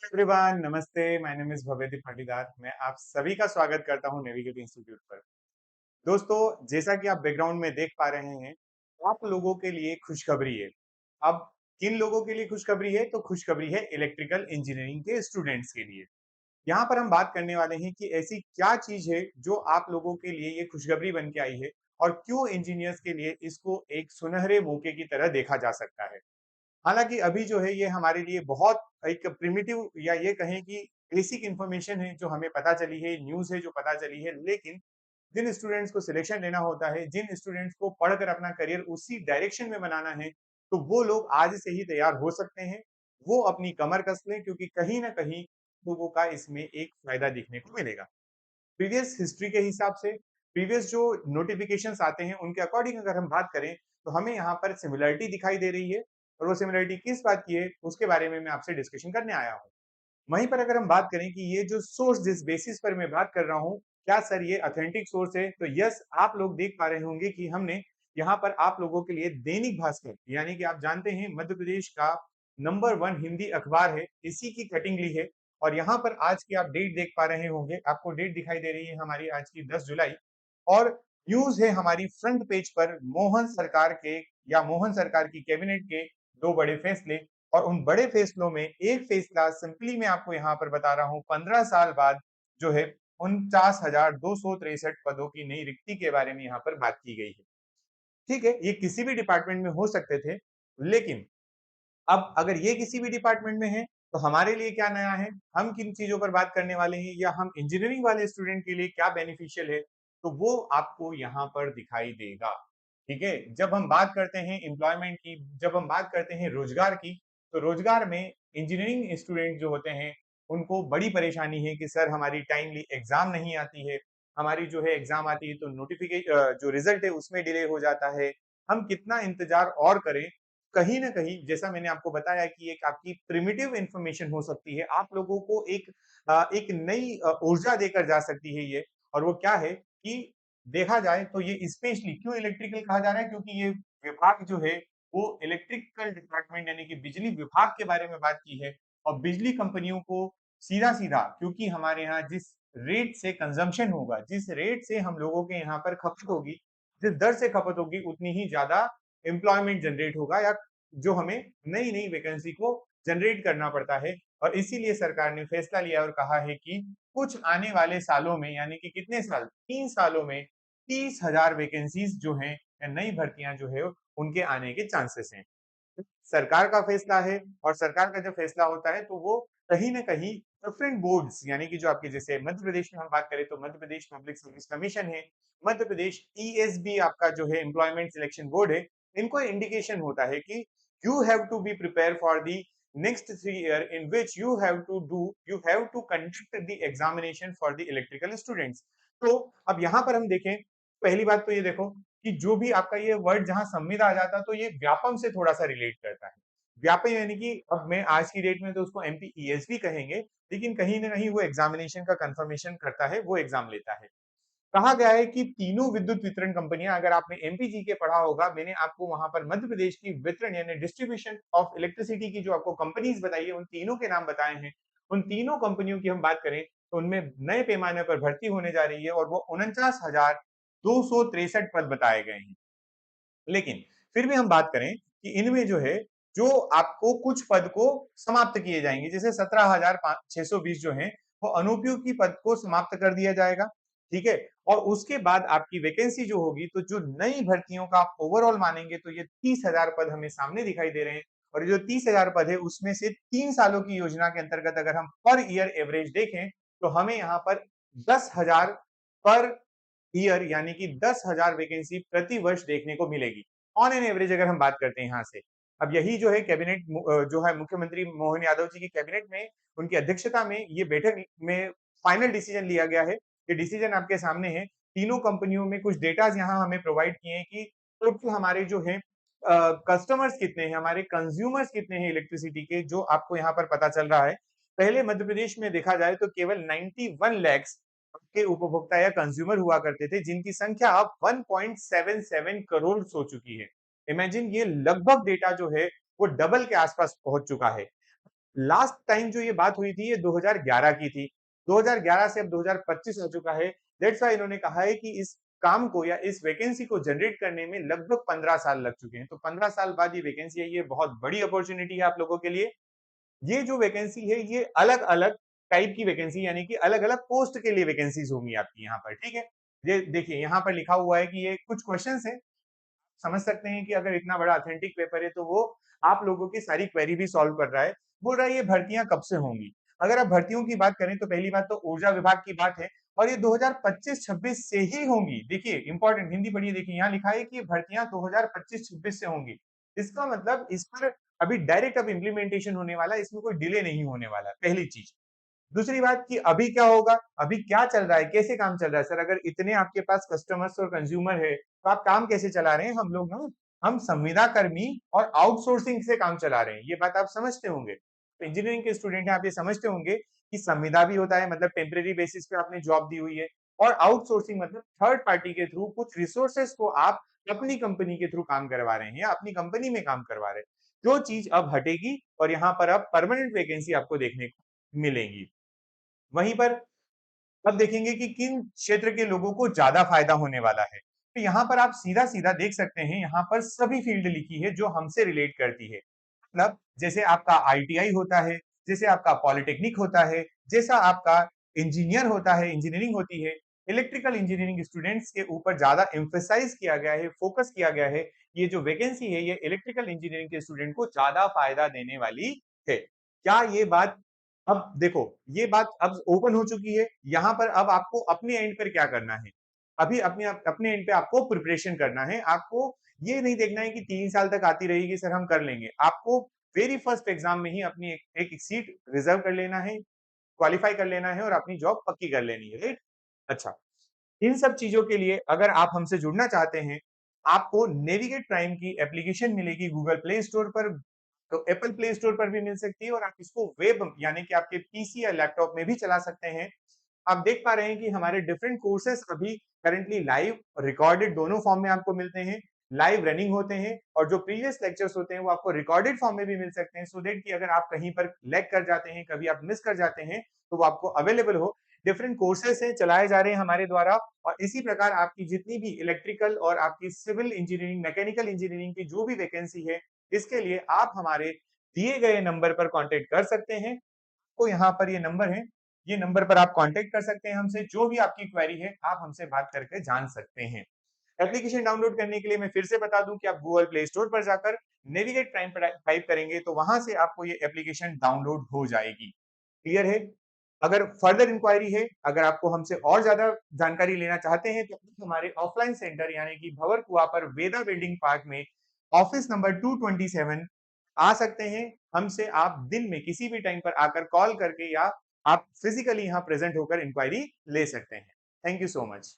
Everyone नमस्ते। My name is Bhavdeep Patidar. मैं आप सभी का स्वागत करता हूं नेविगेट इंस्टीट्यूट पर। दोस्तों, जैसा कि आप बैकग्राउंड में देख पा रहे हैं, आप लोगों के लिए खुशखबरी है। अब किन लोगों के लिए खुशखबरी है? तो खुशखबरी है इलेक्ट्रिकल इंजीनियरिंग के स्टूडेंट्स के लिए। यहाँ पर हम बात करने वाले हैं कि ऐसी क्या चीज है जो आप लोगों के लिए ये खुशखबरी बन के आई है और क्यों इंजीनियर्स के लिए इसको एक सुनहरे मौके की तरह देखा जा सकता है। हालांकि अभी जो है ये हमारे लिए बहुत एक प्रिमिटिव या ये कहें कि बेसिक इंफॉर्मेशन है जो हमें पता चली है, न्यूज़ है जो पता चली है। लेकिन जिन स्टूडेंट्स को सिलेक्शन लेना होता है, जिन स्टूडेंट्स को पढ़कर अपना करियर उसी डायरेक्शन में बनाना है, तो वो लोग आज से ही तैयार हो सकते हैं। वो अपनी कमर कस लें, क्योंकि कहीं ना कहीं लोगों का इसमें एक फायदा दिखने को मिलेगा। प्रीवियस हिस्ट्री के हिसाब से, प्रीवियस जो नोटिफिकेशंस आते हैं उनके अकॉर्डिंग अगर हम बात करें, तो हमें यहाँ पर सिमिलरिटी दिखाई दे रही है। और वो सिमिलरिटी किस बात की है, उसके बारे में मैं आपसे डिस्कशन करने आया हूँ। वहीं पर अगर हम बात करें कि ये जो सोर्स जिस बेसिस पर मैं बात कर रहा हूँ, क्या सर ये ऑथेंटिक सोर्स है? तो यस, आप लोग देख पा रहे होंगे कि हमने यहाँ पर आप लोगों के लिए दैनिक भास्कर, यानी कि आप जानते हैं मध्य प्रदेश का नंबर वन हिंदी अखबार है, इसी की कटिंग ली है। और यहाँ पर आज की आप डेट देख पा रहे होंगे, आपको डेट दिखाई दे रही है हमारी आज की 10 जुलाई। और न्यूज है हमारी फ्रंट पेज पर मोहन सरकार के, या मोहन सरकार की कैबिनेट के दो बड़े फैसले। और उन बड़े फैसलों में एक फैसला सिंपली मैं आपको यहाँ पर बता रहा हूँ, 15 साल बाद जो है 49,263 पदों की नई रिक्ति के बारे में यहाँ पर बात की गई है। ठीक है, ये किसी भी डिपार्टमेंट में हो सकते थे, लेकिन अब अगर ये किसी भी डिपार्टमेंट में है, तो हमारे लिए क्या नया है, हम किन चीजों पर बात करने वाले हैं, या हम इंजीनियरिंग वाले स्टूडेंट के लिए क्या बेनिफिशियल है, तो वो आपको यहाँ पर दिखाई देगा। ठीक है, जब हम बात करते हैं एम्प्लॉयमेंट की, जब हम बात करते हैं रोजगार की, तो रोजगार में इंजीनियरिंग स्टूडेंट जो होते हैं उनको बड़ी परेशानी है कि सर हमारी टाइमली एग्जाम नहीं आती है, हमारी जो है एग्जाम आती है तो नोटिफिकेशन जो रिजल्ट है उसमें डिले हो जाता है, हम कितना इंतजार और करें। कहीं ना कहीं जैसा मैंने आपको बताया कि एक आपकी प्रिमिटिव इंफॉर्मेशन हो सकती है, आप लोगों को एक नई ऊर्जा देकर जा सकती है ये। और वो क्या है कि देखा जाए तो ये स्पेशली क्यों इलेक्ट्रिकल कहा जा रहा है, क्योंकि ये विभाग जो है वो इलेक्ट्रिकल डिपार्टमेंट यानी कि बिजली विभाग के बारे में बात की है। और बिजली कंपनियों को सीधा सीधा, क्योंकि हमारे यहाँ जिस रेट से कंजम्पशन होगा, जिस रेट से हम लोगों के यहाँ पर खपत होगी, जिस दर से खपत होगी, उतनी ही ज्यादा एम्प्लॉयमेंट जनरेट होगा, या जो हमें नई नई वैकेंसी को जनरेट करना पड़ता है। और इसीलिए सरकार ने फैसला लिया और कहा है कि कुछ आने वाले सालों में, यानी कि कितने साल, 3 सालों में 30,000 वैकेंसीज जो हैं या नई भर्तियां जो है उनके आने के चांसेस हैं। सरकार का फैसला है, और सरकार का जब फैसला होता है तो वो कहीं ना कहीं डिफरेंट बोर्ड्स, यानी कि जो आपके जैसे मध्य प्रदेश में हम बात करें तो Madhya Pradesh public service commission है, मध्य प्रदेश ईएसबी आपका जो है एम्प्लॉयमेंट सिलेक्शन बोर्ड है, इनको इंडिकेशन होता है कि you have to be prepare for the next 3 year in which you have to conduct the examination for the electrical students. तो अब यहाँ पर हम देखें, पहली बात तो ये देखो कि जो भी आपका ये वर्ड जहां संविदा आ जाता है तो ये व्यापम से थोड़ा सा रिलेट करता है। व्यापम यानी कि अब मैं आज की डेट में तो उसको एमपीईएसबी कहेंगे, लेकिन कहीं ना कहीं वो एग्जामिनेशन का कंफर्मेशन करता है, वो एग्जाम लेता है। कहा गया है कि तीनों विद्युत वितरण कंपनियां, अगर आपने एमपीजी के पढ़ा होगा, मैंने आपको वहां पर मध्य प्रदेश की वितरण यानी डिस्ट्रीब्यूशन ऑफ इलेक्ट्रिसिटी की जो आपको कंपनीज बताई है, उन तीनों के नाम बताए हैं। उन तीनों कंपनियों की हम बात करें तो उनमें नए पैमाने पर भर्ती होने जा रही है, और वो 49,263 पद बताए गए हैं। लेकिन फिर भी हम बात करें कि इनमें जो है, जो आपको कुछ पद को समाप्त किए जाएंगे, जैसे 17,620 जो है वो अनुपयोगी पद को समाप्त कर दिया जाएगा। ठीक है, और उसके बाद आपकी वैकेंसी जो होगी, तो जो नई भर्तियों का आप ओवरऑल मानेंगे तो ये 30,000 पद हमें सामने दिखाई दे रहे हैं। और जो 30,000 पद है उसमें से 3 सालों की योजना के अंतर्गत अगर हम पर ईयर एवरेज देखें, तो हमें यहाँ पर 10,000 पर ईयर, यानी कि 10,000 वैकेंसी प्रति वर्ष देखने को मिलेगी ऑन एन एवरेज, अगर हम बात करते हैं यहाँ से। अब यही जो है कैबिनेट जो है मुख्यमंत्री मोहन यादव जी की कैबिनेट में, उनकी अध्यक्षता में ये बैठक में फाइनल डिसीजन लिया गया है। ये डिसीजन आपके सामने है। तीनों कंपनियों में कुछ डेटाज यहाँ हमें प्रोवाइड किए हैं कि टोटल हमारे जो है कस्टमर्स कितने हैं, हमारे कंज्यूमर्स कितने हैं इलेक्ट्रिसिटी के, जो आपको यहाँ पर पता चल रहा है। पहले मध्य प्रदेश में देखा जाए तो केवल 91 लैक्स के उपभोक्ता या कंज्यूमर हुआ करते थे, जिनकी संख्या अब 1.77 करोड़ हो चुकी है। इमेजिन, ये लगभग डेटा जो है वो डबल के आसपास पहुंच चुका है। लास्ट टाइम जो ये बात हुई थी ये 2011 की थी। 2011 से अब 2025 हो चुका है। दैट्स व्हाई इन्होंने कहा है कि इस काम को या इस वैकेंसी को जनरेट करने में लगभग 15 साल लग चुके हैं। तो 15 साल बाद ये वैकेंसी है, ये बहुत बड़ी अपॉर्चुनिटी है आप लोगों के लिए। ये जो वैकेंसी है ये अलग-अलग टाइप की वैकेंसी यानी कि अलग-अलग पोस्ट के लिए वैकेंसीज होंगी आपकी यहाँ पर, ठीक है? ये देखिए यहाँ पर लिखा हुआ है कि ये कुछ क्वेश्चंस हैं, समझ सकते हैं कि अगर इतना बड़ा ऑथेंटिक पेपर है तो वो आप लोगों की सारी क्वेरी भी सॉल्व कर रहा है। बोल रहा है ये भर्तियां कब से होंगी। अगर आप भर्तियों की बात करें तो पहली बात तो ऊर्जा विभाग की बात है और ये 2025-26 से ही होंगी। देखिए इंपॉर्टेंट हिंदी पढ़िए, देखिए यहाँ लिखा है कि ये भर्तियां 2025-26 से होंगी। इसका मतलब इस पर अभी डायरेक्ट अब इम्प्लीमेंटेशन होने वाला है, इसमें कोई डिले नहीं होने वाला, पहली चीज। दूसरी बात कि अभी क्या होगा, अभी क्या चल रहा है, कैसे काम चल रहा है? सर अगर इतने आपके पास कस्टमर्स और कंज्यूमर है तो आप काम कैसे चला रहे हैं? हम लोग ना हम संविदा कर्मी और आउटसोर्सिंग से काम चला रहे हैं, ये बात आप समझते होंगे। तो इंजीनियरिंग के स्टूडेंट हैं, आप ये समझते होंगे कि संविदा भी होता है, मतलब टेम्परेरी बेसिस पे आपने जॉब दी हुई है, और आउटसोर्सिंग मतलब थर्ड पार्टी के थ्रू कुछ रिसोर्सेस को आप अपनी कंपनी के थ्रू काम करवा रहे हैं या अपनी कंपनी में काम करवा रहे हैं। जो चीज अब हटेगी और यहाँ पर अब परमानेंट वैकेंसी आपको देखने को मिलेंगी। वहीं पर अब देखेंगे कि किन क्षेत्र के लोगों को ज्यादा फायदा होने वाला है। तो यहाँ पर आप सीधा सीधा देख सकते हैं, यहाँ पर सभी फील्ड लिखी है जो हमसे रिलेट करती है। मतलब जैसे आपका आईटीआई होता है, जैसे आपका पॉलिटेक्निक होता है, जैसा आपका इंजीनियर होता है, इंजीनियरिंग होती है, इलेक्ट्रिकल इंजीनियरिंग स्टूडेंट्स के ऊपर ज्यादा एम्फेसाइज किया गया है, फोकस किया गया है। ये जो वैकेंसी है ये इलेक्ट्रिकल इंजीनियरिंग के स्टूडेंट को ज्यादा फायदा देने वाली है। क्या ये बात, अब देखो ये बात अब ओपन हो चुकी है। यहाँ पर अब आपको अपने एंड पर क्या करना है, अभी अपने अपने एंड पे आपको प्रिपरेशन करना है। आपको ये नहीं देखना है कि 3 साल तक आती रहेगी सर हम कर लेंगे। आपको वेरी फर्स्ट एग्जाम में ही अपनी एक सीट रिजर्व कर लेना है, क्वालिफाई कर लेना है और अपनी जॉब पक्की कर लेनी है, राइट? अच्छा, इन सब चीजों के लिए अगर आप हमसे जुड़ना चाहते हैं, आपको नेविगेट प्राइम की एप्लीकेशन मिलेगी गूगल प्ले स्टोर पर, तो एप्पल प्ले स्टोर पर भी मिल सकती है और आप इसको वेब यानी कि आपके पीसी या लैपटॉप में भी चला सकते हैं। आप देख पा रहे हैं कि हमारे डिफरेंट कोर्सेस अभी करंटली लाइव रिकॉर्डेड दोनों फॉर्म में आपको मिलते हैं, लाइव रनिंग होते हैं, और जो प्रीवियस लेक्चर्स होते हैं वो आपको रिकॉर्डेड फॉर्म में भी मिल सकते हैं, सो दैट कि अगर आप कहीं पर लैग कर जाते हैं, कभी आप मिस कर जाते हैं, तो वो आपको अवेलेबल हो। डिफरेंट कोर्सेस हैं चलाए जा रहे हैं हमारे द्वारा, और इसी प्रकार आपकी जितनी भी इलेक्ट्रिकल और आपकी सिविल इंजीनियरिंग, मैकेनिकल इंजीनियरिंग की जो भी वैकेंसी है, इसके लिए आप हमारे दिए गए नंबर पर कांटेक्ट कर सकते हैं। तो यहाँ पर ये नंबर है, ये नंबर पर आप कांटेक्ट कर सकते हैं हमसे, जो भी आपकी क्वेरी है आप हमसे बात करके जान सकते हैं। एप्लीकेशन डाउनलोड करने के लिए मैं फिर से बता दूं कि आप गूगल प्ले स्टोर पर जाकर नेविगेट प्राइम पर टाइप करेंगे तो वहां से आपको ये एप्लीकेशन डाउनलोड हो जाएगी। क्लियर है? अगर फर्दर इंक्वायरी है, अगर आपको हमसे और ज्यादा जानकारी लेना चाहते हैं तो आप हमारे ऑफलाइन सेंटर यानी कि भवर कुआ पर वेदा बिल्डिंग पार्क में ऑफिस नंबर 227 आ सकते हैं। हमसे आप दिन में किसी भी टाइम पर आकर कॉल करके या आप फिजिकली यहाँ प्रेजेंट होकर इंक्वायरी ले सकते हैं। Thank you so much.